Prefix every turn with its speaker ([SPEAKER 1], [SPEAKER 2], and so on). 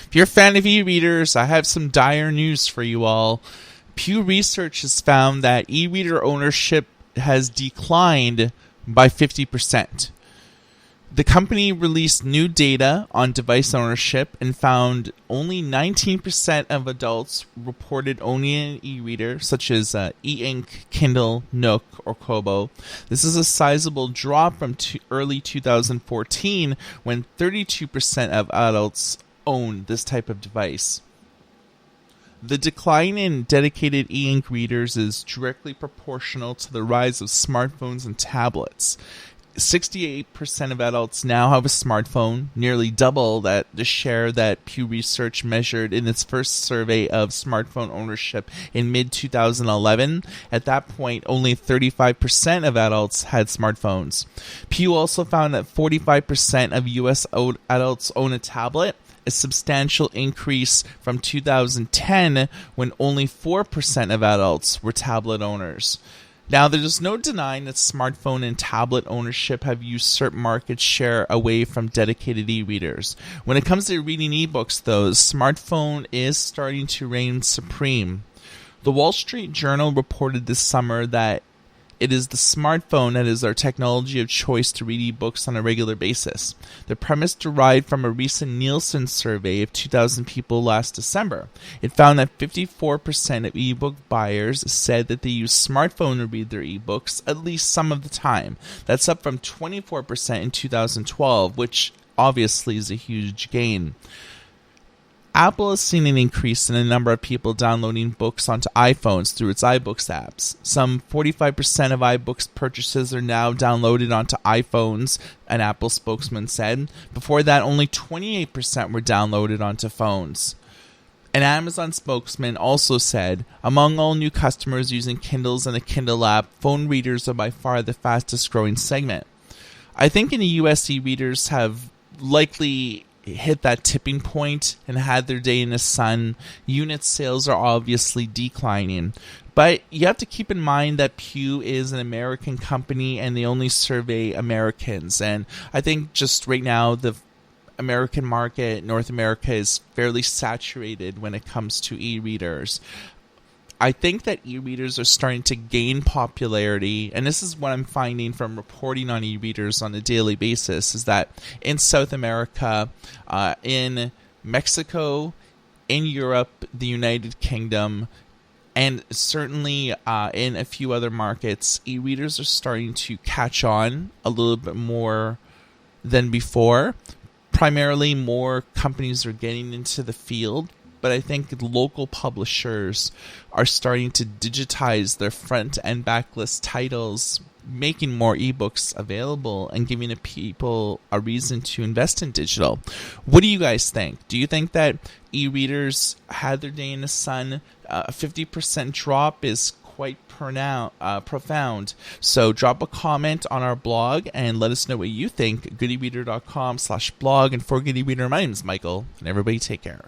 [SPEAKER 1] If you're a fan of e-readers, I have some dire news for you all. Pew Research has found that e-reader ownership has declined by 50%. The company released new data on device ownership and found only 19% of adults reported owning an e-reader, such as e-ink, Kindle, Nook, or Kobo. This is a sizable drop from early 2014, when 32% of adults owned this type of device. The decline in dedicated e-ink readers is directly proportional to the rise of smartphones and tablets. 68% of adults now have a smartphone, nearly double the share that Pew Research measured in its first survey of smartphone ownership in mid-2011. At that point, only 35% of adults had smartphones. Pew also found that 45% of U.S. adults own a tablet, a substantial increase from 2010, when only 4% of adults were tablet owners. Now, there's no denying that smartphone and tablet ownership have usurped market share away from dedicated e-readers. When it comes to reading ebooks, though, smartphone is starting to reign supreme. The Wall Street Journal reported this summer that it is the smartphone that is our technology of choice to read ebooks on a regular basis. The premise derived from a recent Nielsen survey of 2,000 people last December. It found that 54% of ebook buyers said that they use smartphone to read their ebooks at least some of the time. That's up from 24% in 2012, which obviously is a huge gain. Apple has seen an increase in the number of people downloading books onto iPhones through its iBooks apps. Some 45% of iBooks purchases are now downloaded onto iPhones, an Apple spokesman said. Before that, only 28% were downloaded onto phones. An Amazon spokesman also said, among all new customers using Kindles and the Kindle app, phone readers are by far the fastest growing segment. I think in the US, e-readers have likely hit that tipping point and had their day in the sun. Unit sales are obviously declining. But you have to keep in mind that Pew is an American company and they only survey Americans. And I think just right now, the American market, North America, is fairly saturated when it comes to e-readers. I think that e-readers are starting to gain popularity, and this is what I'm finding from reporting on e-readers on a daily basis, is that in South America, in Mexico, in Europe, the United Kingdom, and certainly in a few other markets, e-readers are starting to catch on a little bit more than before. Primarily, more companies are getting into the field, but I think local publishers are starting to digitize their front and backlist titles, making more ebooks available and giving the people a reason to invest in digital. What do you guys think? Do you think that e-readers had their day in the sun? A 50% drop is quite profound. So drop a comment on our blog and let us know what you think. goodereader.com/blog. And for Good eReader, my name is Michael, and everybody take care.